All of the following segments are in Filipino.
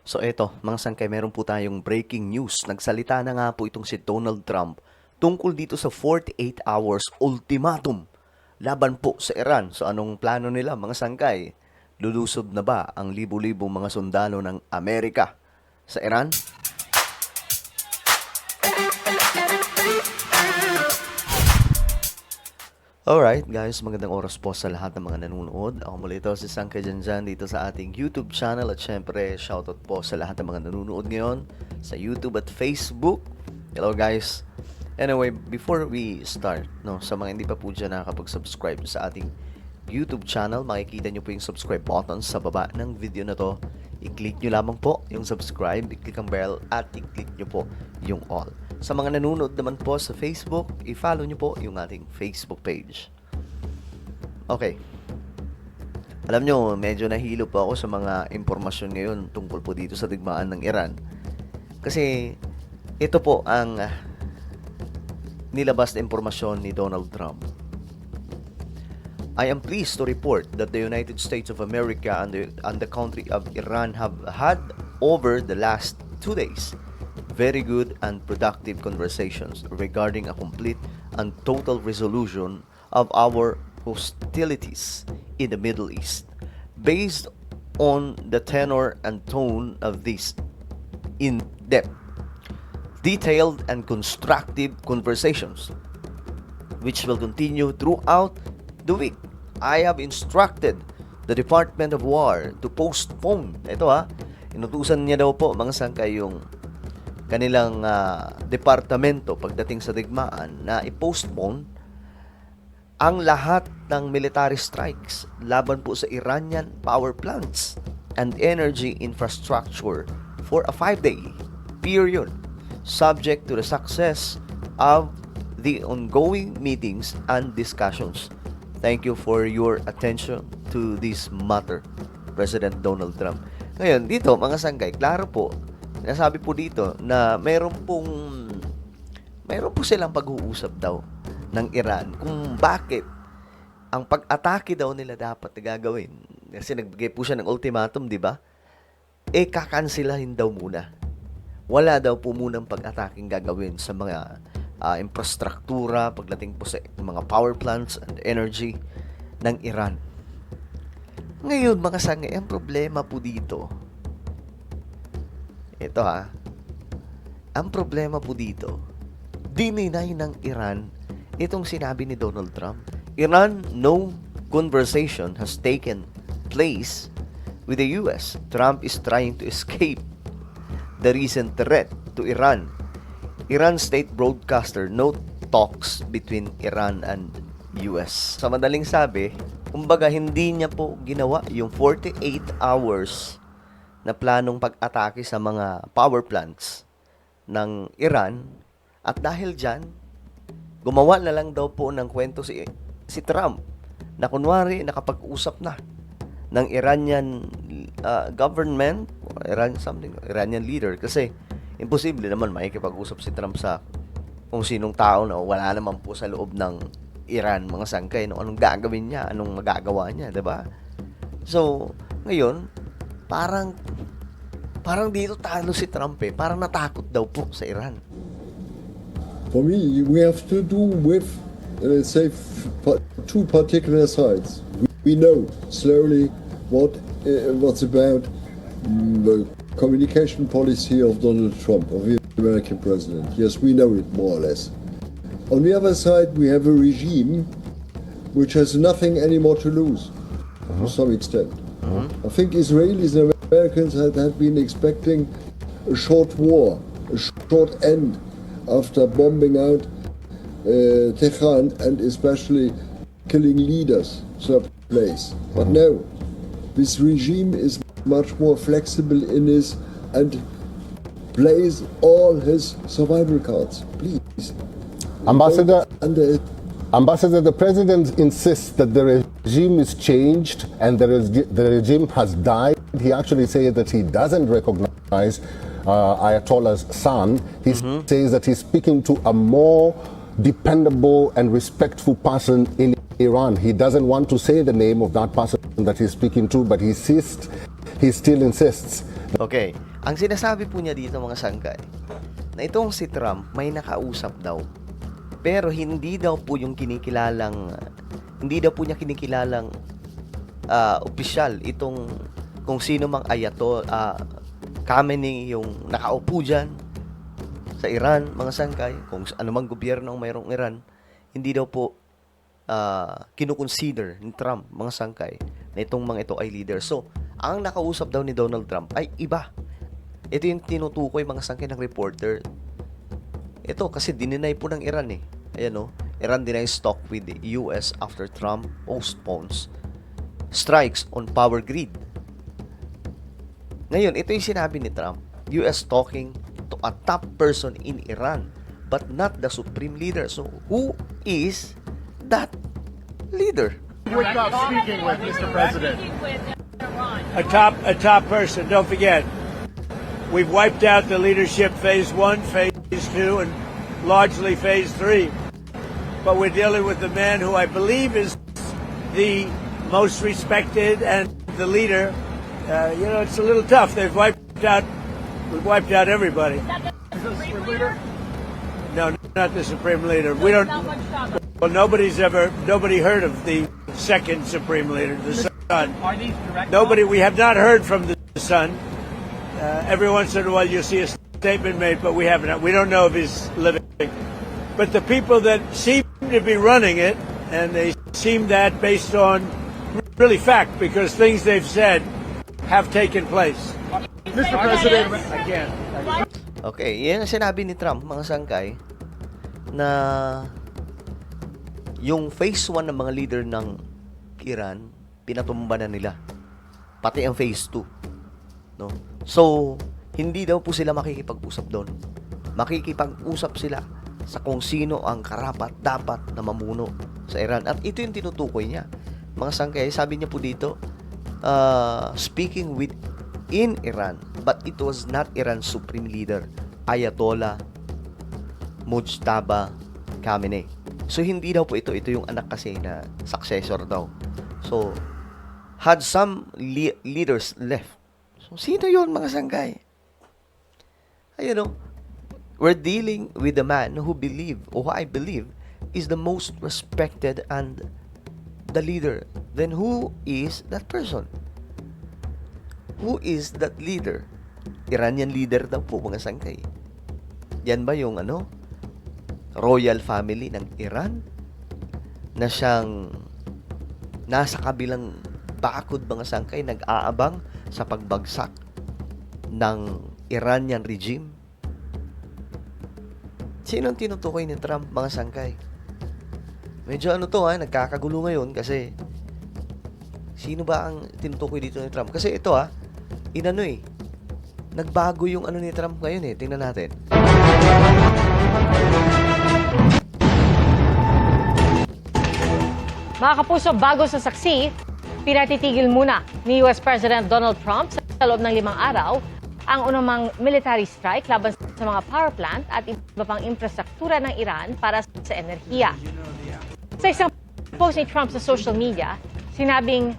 So eto, mga sangkay, meron po tayong breaking news. Nagsalita na nga po itong si Donald Trump tungkol dito sa 48 hours ultimatum laban po sa Iran. So anong plano nila, mga sangkay? Lulusob na ba ang libu-libong mga sundalo ng Amerika sa Iran? Alright guys, magandang oras po sa lahat ng mga nanonood. Ako muli ito si Sangkay Janjan dito sa ating YouTube channel at syempre shoutout po sa lahat ng mga nanonood ngayon sa YouTube at Facebook. Hello guys. Anyway, before we start, sa mga hindi pa po dyan nakakapag-subscribe sa ating YouTube channel, makikita nyo po yung subscribe button sa baba ng video na to. I-click nyo lamang po yung subscribe, i-click ang bell at i-click nyo po yung all. Sa mga nanonood naman po sa Facebook, i-follow nyo po yung ating Facebook page. Okay. Alam nyo, medyo nahilo po ako sa mga impormasyon ngayon tungkol po dito sa digmaan ng Iran. Kasi ito po ang nilabas na impormasyon ni Donald Trump. I am pleased to report that the United States of America and the country of Iran have had over the last 2 days very good and productive conversations regarding a complete and total resolution of our hostilities in the Middle East, based on the tenor and tone of these in-depth, detailed and constructive conversations, which will continue throughout the week. I have instructed the Department of War to postpone, inutusan niya daw po, mga sangkay, yung kanilang departamento pagdating sa digmaan na i-postpone ang lahat ng military strikes laban po sa Iranian power plants and energy infrastructure for a 5-day period, subject to the success of the ongoing meetings and discussions. Thank you for your attention to this matter, President Donald Trump. Ngayon, dito mga sanggay, klaro po, nasabi po dito na meron po silang pag-uusap daw ng Iran kung bakit ang pag-atake daw nila dapat gagawin. Kasi nagbigay po siya ng ultimatum, di ba? Kakansilahin daw muna. Wala daw po munang pag-ataking gagawin sa mga infrastruktura pagdating po sa mga power plants and energy ng Iran. Ngayon, mga sangay, ang problema po dito, ang problema po dito, dininay ng Iran itong sinabi ni Donald Trump. Iran, no conversation has taken place with the US. Trump is trying to escape the recent threat to Iran. Iran state broadcaster, no talks between Iran and US. Sa madaling sabi, kumbaga hindi niya po ginawa yung 48 hours na planong pag-atake sa mga power plants ng Iran, at dahil dyan, gumawa na lang daw po ng kwento si Trump na kunwari nakapag-usap na ng Iranian government, Iranian leader, kasi imposible naman makikipag-usap si Trump sa kung sinong tao na wala naman po sa loob ng Iran, mga sangkay. Anong gagawin niya? Anong magagawa niya? Diba? So, ngayon, parang dito talo si Trump Parang natakot daw po sa Iran. For me, we have to do with, let's say, two particular sides. We know slowly what's about the communication policy of Donald Trump, of the American president. Yes, we know it more or less. On the other side, we have a regime which has nothing anymore to lose, to some extent. I think Israelis and Americans had been expecting a short war, a short end after bombing out Tehran and especially killing leaders third place. But no, this regime is much more flexible in his and plays all his survival cards. Please. Ambassador, the president insists that the regime is changed and the regime has died. He actually says that he doesn't recognize Ayatollah's son. He says that he's speaking to a more dependable and respectful person in Iran. He doesn't want to say the name of that person that he's speaking to, but he still insists. Okay. Ang sinasabi po niya dito mga sangkay, na itong si Trump may nakausap daw. Pero hindi daw po yung hindi daw po niya kinikilalang opisyal itong kung sino mang Khamenei yung nakaupo dyan sa Iran, mga sangkay, kung anumang gobyerno ang mayroong Iran, hindi daw po kinukonsider ni Trump, mga sangkay, na itong mga ito ay leader. So, ang nakausap daw ni Donald Trump ay iba. Ito yung tinutukoy mga sangkay ng reporter. Ito kasi dininay po ng Iran eh. Ayan o, Iran denies talk with the US after Trump postpones strikes on power grid. Ngayon, ito yung sinabi ni Trump. US talking to a top person in Iran but not the supreme leader. So, who is that leader? You're not speaking with Mr. President. A top person. Don't forget, we've wiped out the leadership phase 1, phase 2, and largely phase 3. But we're dealing with the man who I believe is the most respected and the leader. It's a little tough. We've wiped out everybody. Is the Supreme Leader? No, not the supreme leader. We don't. Well, nobody heard of the second supreme leader, the son. Are these direct We have not heard from the son. Every once in a while you see a statement made, but we haven't. We don't know if he's living. But the people that seem to be running it, and they seem that based on really fact, because things they've said have taken place. Mr. President, Again. Okay, yan ang sinabi ni Trump, mga sangkay, na yung phase 1 ng mga leader ng Iran, pinatumba na nila. Pati ang phase 2. No? So, hindi daw po sila makikipag-usap doon. Makikipag-usap sila sa kung sino ang karapat dapat na mamuno sa Iran. At ito yung tinutukoy niya. Mga sangkay, sabi niya po dito, speaking in Iran, but it was not Iran's supreme leader, Ayatollah Mujtaba Khamenei. So, hindi daw po ito yung anak kasi na successor daw. So, had some leaders left. So, sino yun, mga sangkay? Ayun o, we're dealing with a man who I believe, is the most respected and the leader. Then who is that person? Who is that leader? Iranian leader daw po, mga sangkay. Yan ba yung royal family ng Iran? Na siyang nasa kabilang bakod, mga sangkay, nag-aabang sa pagbagsak ng Iranian regime? Sino ang tinutukoy ni Trump, mga sangkay? Medyo nagkakagulo ngayon kasi sino ba ang tinutukoy dito ni Trump? Kasi ito nagbago yung ni Trump ngayon Tingnan natin. Mga kapuso, bago sa saksi, pinatitigil muna ni US President Donald Trump sa loob ng 5 araw ang unumang military strike laban sa mga power plant at iba pang infrastruktura ng Iran para sa enerhiya. Sa isang post ni Trump sa social media, sinabing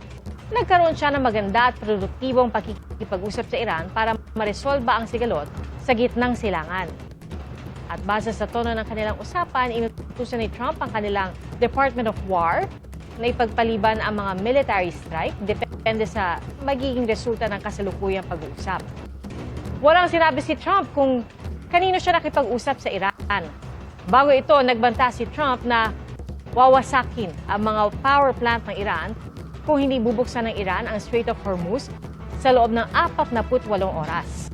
nagkaroon siya ng maganda at produktibong pagkikipag-usap sa Iran para maresolba ang sigalot sa gitnang silangan. At base sa tono ng kanilang usapan, inutusan ni Trump ang kanilang Department of War na ipagpaliban ang mga military strike depende sa magiging resulta ng kasalukuyang pag-uusap. Walang sinabi si Trump kung kanino siya nakipag-usap sa Iran. Bago ito, nagbanta si Trump na wawasakin ang mga power plant ng Iran kung hindi bubuksan ng Iran ang Strait of Hormuz sa loob ng 48 oras.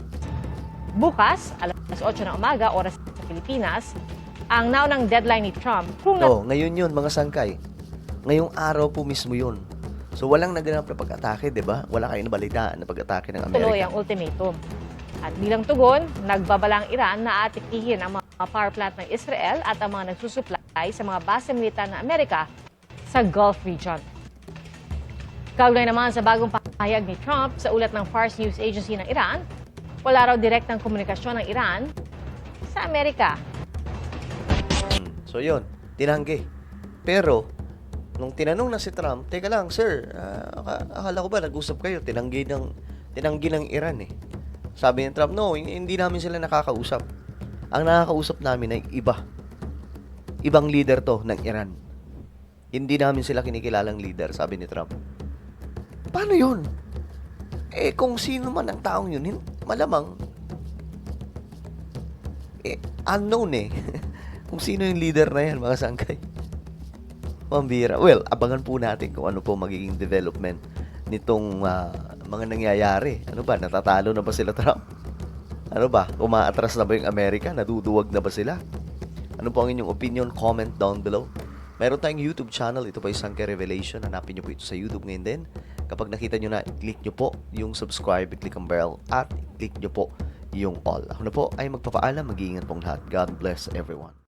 Bukas, alas 8 ng umaga, oras sa Pilipinas, ang naunang deadline ni Trump kung ngayon yun, mga sangkay. Ngayong araw po mismo yun. So, walang naganap na pag-atake, di ba? Wala kayo nabalitaan na pag-atake ng tuloy Amerika. ang ultimatum. At bilang tugon, nagbabala ang Iran na atikihin ang mga power plant ng Israel at ang mga nagsusupply sa mga base militar ng Amerika sa Gulf region. Kaugnay naman sa bagong pahayag ni Trump sa ulat ng Fars News Agency ng Iran, wala raw direktang komunikasyon ng Iran sa Amerika. So, yun. Tinanggi. Pero, nung tinanong na si Trump, teka lang, sir, akala ko ba nag-usap kayo? Tinanggi ng Iran Sabi ni Trump, no, hindi namin sila nakakausap. Ang nakakausap namin ay iba. Ibang leader to ng Iran. Hindi namin sila kinikilalang leader, sabi ni Trump. Paano yun? Eh, kung sino man ang taong yun, malamang, unknown eh. Kung sino yung leader na yan, mga sangkay. Pambira. Well, abangan po natin kung ano po magiging development nitong mga nangyayari. Ano ba? Natatalo na ba sila, Trump? Ano ba? Umaatras na ba yung Amerika? Naduduwag na ba sila? Ano po ang inyong opinion? Comment down below. Meron tayong YouTube channel. Ito po yung Sangkay Revelation. Hanapin nyo po ito sa YouTube ngayon din. Kapag nakita nyo na, click nyo po yung subscribe, click ang bell, at click nyo po yung all. Ako na po ay magpapaalam. Mag-iingat pong lahat. God bless everyone.